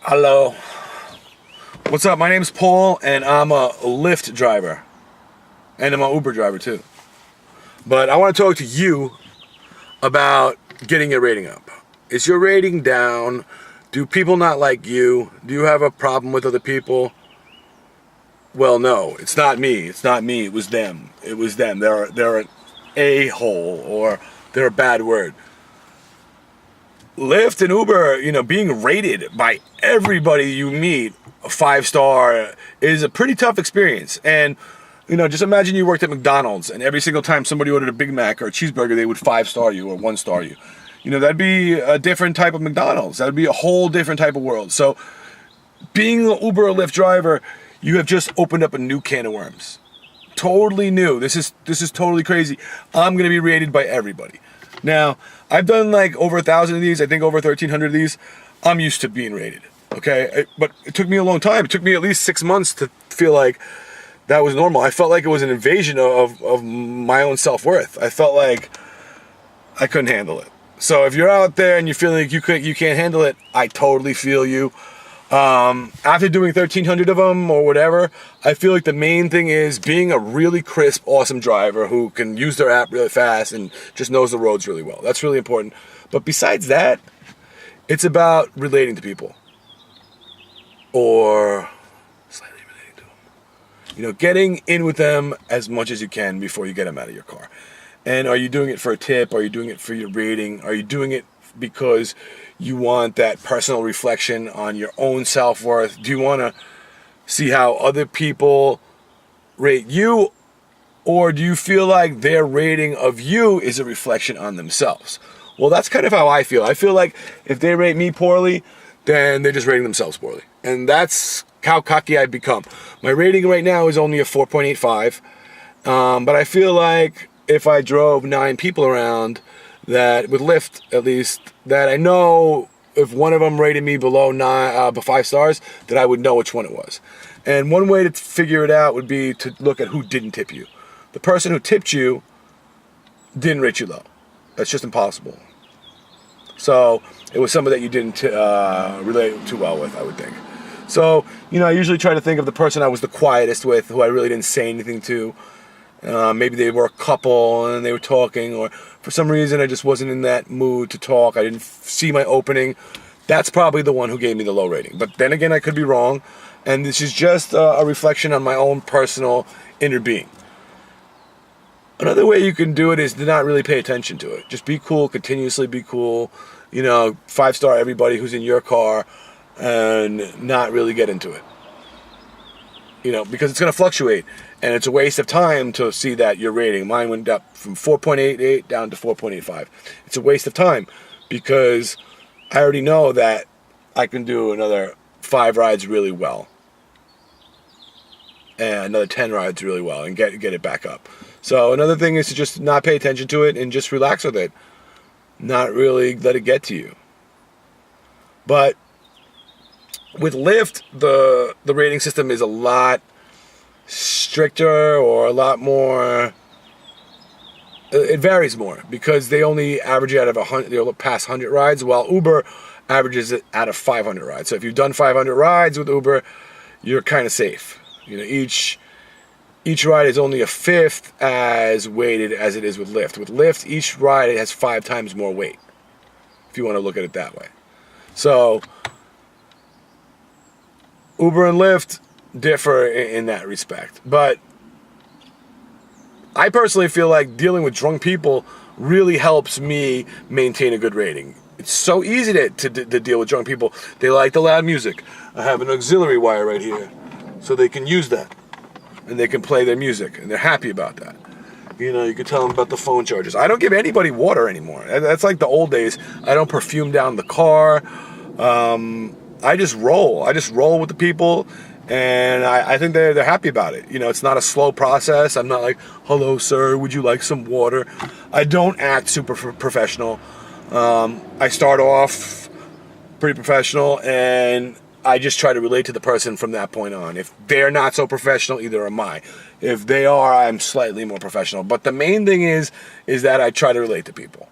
Hello. What's up? My name's Paul, and I'm a Lyft driver. And I'm an Uber driver, too. But I want to talk to you about getting your rating up. Is your rating down? Do people not like you? Do you have a problem with other people? Well, no. It's not me. It's not me. It was them. It was them. They're an a-hole, or they're a bad word. Lyft and Uber, being rated by everybody you meet a 5-star is a pretty tough experience. And, just imagine you worked at McDonald's and every single time somebody ordered a Big Mac or a cheeseburger, they would 5-star you or 1-star you. That'd be a different type of McDonald's. That'd be a whole different type of world. So being an Uber or Lyft driver, you have just opened up a new can of worms. Totally new. This is totally crazy. I'm going to be rated by everybody. Now, I've done like over 1,000 of these, I think over 1,300 of these. I'm used to being rated, okay? But it took me a long time. It took me at least 6 months to feel like that was normal. I felt like it was an invasion of my own self-worth. I felt like I couldn't handle it. So if you're out there and you feel like you can't handle it, I totally feel you. After doing 1,300 of them or whatever, I feel like the main thing is being a really crisp, awesome driver who can use their app really fast and just knows the roads really well. That's really important. But besides that, it's about relating to people. Or slightly relating to them. Getting in with them as much as you can before you get them out of your car. And are you doing it for a tip? Are you doing it for your rating? Are you doing it because you want that personal reflection on your own self-worth? Do you want to see how other people rate you? Or do you feel like their rating of you is a reflection on themselves? Well, that's kind of how I feel. I feel like if they rate me poorly, then they're just rating themselves poorly. And that's how cocky I've become. My rating right now is only a 4.85. But I feel like if I drove 9 people around, that with Lyft at least, that I know if one of them rated me below 5 stars, that I would know which one it was. And one way to figure it out would be to look at who didn't tip you. The person who tipped you didn't rate you low. That's just impossible. So it was somebody that you didn't relate too well with, I would think. So, I usually try to think of the person I was the quietest with, who I really didn't say anything to. Maybe they were a couple and they were talking, or for some reason I just wasn't in that mood to talk. I didn't see my opening. That's probably the one who gave me the low rating. But then again, I could be wrong. And this is just a reflection on my own personal inner being. Another way you can do it is to not really pay attention to it. Just be cool, continuously be cool. 5-star everybody who's in your car and not really get into it. Because it's going to fluctuate. And it's a waste of time to see that your rating. Mine went up from 4.88 down to 4.85. It's a waste of time because I already know that I can do another 5 rides really well. And another 10 rides really well and get it back up. So another thing is to just not pay attention to it and just relax with it. Not really let it get to you. But with Lyft, the rating system is a lot stricter, or a lot more. It varies more because they only average it out of 100. They'll pass 100 rides, while Uber averages it out of 500 rides. So if you've done 500 rides with Uber, you're kind of safe. Each ride is only a fifth as weighted as it is with Lyft. With Lyft, each ride has 5 times more weight, if you want to look at it that way. So Uber and Lyft differ in that respect. But I personally feel like dealing with drunk people really helps me maintain a good rating. It's so easy to deal with drunk people. They like the loud music. I have an auxiliary wire right here, so they can use that. And they can play their music, and they're happy about that. You can tell them about the phone charges. I don't give anybody water anymore. That's like the old days. I don't perfume down the car. I just roll. I just roll with the people. And I think they're happy about it. It's not a slow process. I'm not like, hello, sir, would you like some water? I don't act super professional. I start off pretty professional, and I just try to relate to the person from that point on. If they're not so professional, either am I. If they are, I'm slightly more professional. But the main thing is that I try to relate to people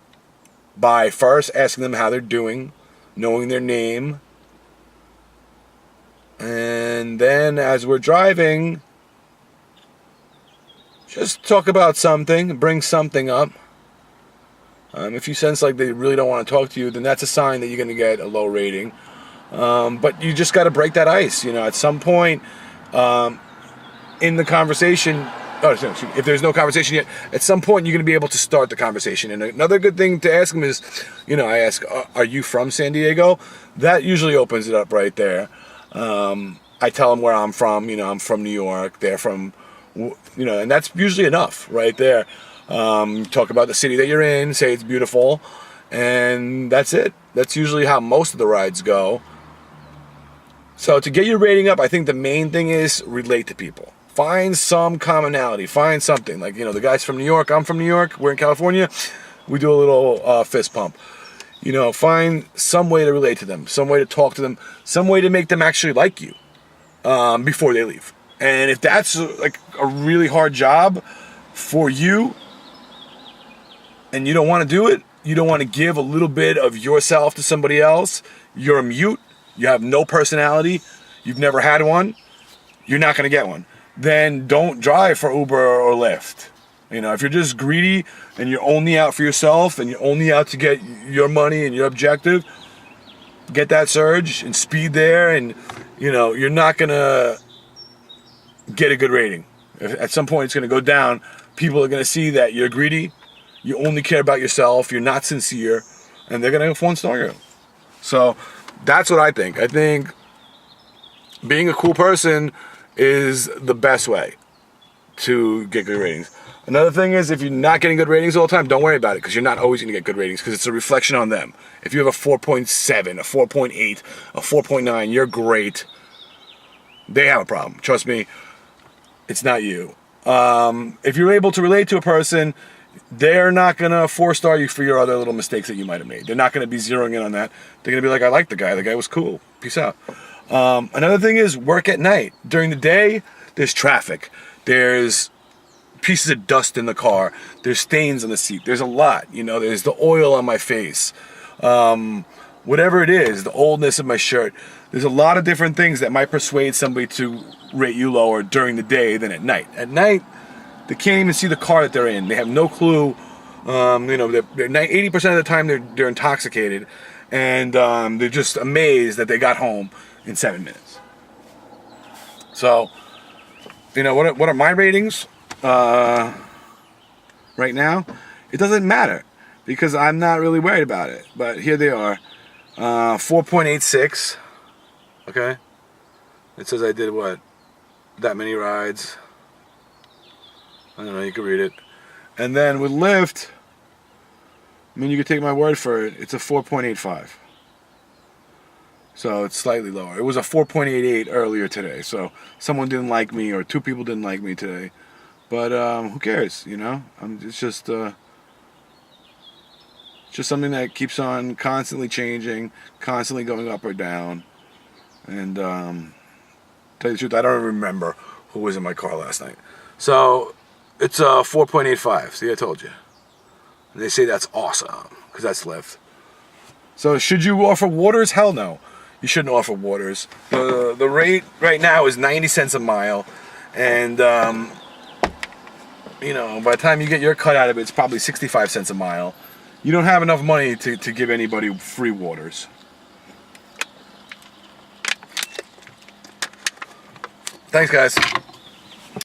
by first asking them how they're doing, knowing their name, And then as we're driving, just talk about something, bring something up. If you sense like they really don't want to talk to you, then that's a sign that you're going to get a low rating. But you just got to break that ice. At some point in the conversation, if there's no conversation yet, at some point you're going to be able to start the conversation. And another good thing to ask them is, I ask, are you from San Diego? That usually opens it up right there. I tell them where I'm from. I'm from New York. They're from, and that's usually enough right there. Talk about the city that you're in, say it's beautiful, and that's it. That's usually how most of the rides go. So to get your rating up, I think the main thing is relate to people. Find some commonality. Find something. Like, the guy's from New York, I'm from New York, we're in California, we do a little fist pump. Find some way to relate to them, some way to talk to them, some way to make them actually like you before they leave. And if that's like a really hard job for you and you don't want to do it, you don't want to give a little bit of yourself to somebody else, you're a mute, you have no personality, you've never had one, you're not going to get one, then don't drive for Uber or Lyft. If you're just greedy and you're only out for yourself and you're only out to get your money and your objective, get that surge and speed there, and you're not going to get a good rating. At some point it's going to go down. People are going to see that you're greedy, you only care about yourself, you're not sincere, and they're going to one-star you. So that's what I think. I think being a cool person is the best way to get good ratings. Another thing is, if you're not getting good ratings all the time, don't worry about it, because you're not always going to get good ratings, because it's a reflection on them. If you have a 4.7, a 4.8, a 4.9, you're great. They have a problem. Trust me, it's not you. If you're able to relate to a person, they're not going to 4-star you for your other little mistakes that you might have made. They're not going to be zeroing in on that. They're going to be like, I like the guy. The guy was cool. Peace out. Another thing is work at night. During the day, there's traffic. There's pieces of dust in the car. There's stains on the seat. There's a lot. There's the oil on my face. Whatever it is, the oldness of my shirt. There's a lot of different things that might persuade somebody to rate you lower during the day than at night. At night, they can't even see the car that they're in. They have no clue. They're 80% of the time they're intoxicated, and they're just amazed that they got home in 7 minutes. So, what are my ratings right now? It doesn't matter, because I'm not really worried about it. But here they are, 4.86. Okay, it says I did that many rides. I don't know, you can read it. And then with Lyft, you can take my word for it, it's a 4.85. So it's slightly lower. It was a 4.88 earlier today. So someone didn't like me, or 2 people didn't like me today. But who cares, It's just something that keeps on constantly changing, constantly going up or down. And tell you the truth, I don't remember who was in my car last night. So it's a 4.85. See, I told you. And they say that's awesome, because that's Lyft. So should you offer waters? Hell no. You shouldn't offer waters. The rate right now is 90 cents a mile. And, by the time you get your cut out of it, it's probably 65 cents a mile. You don't have enough money to give anybody free waters. Thanks, guys.